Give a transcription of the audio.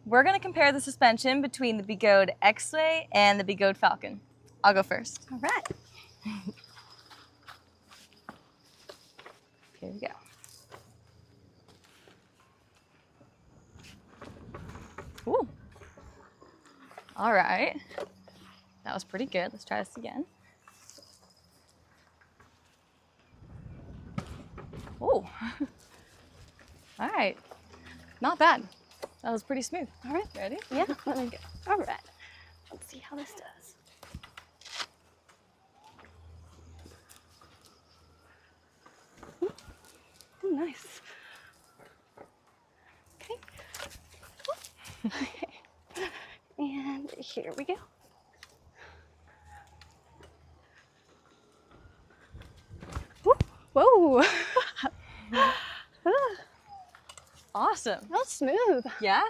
we're going to compare the suspension between the Begode X-Way and the Begode Falcon. I'll go first. All right. Here we go. Ooh. All right. That was pretty good. Let's try this again. Ooh. All right. Not bad. That was pretty smooth. All right. Ready? Yeah, let me go. All right. Let's see how this does. Oh, nice. Okay. And here we go. Whoa. Awesome. That was smooth. Yeah?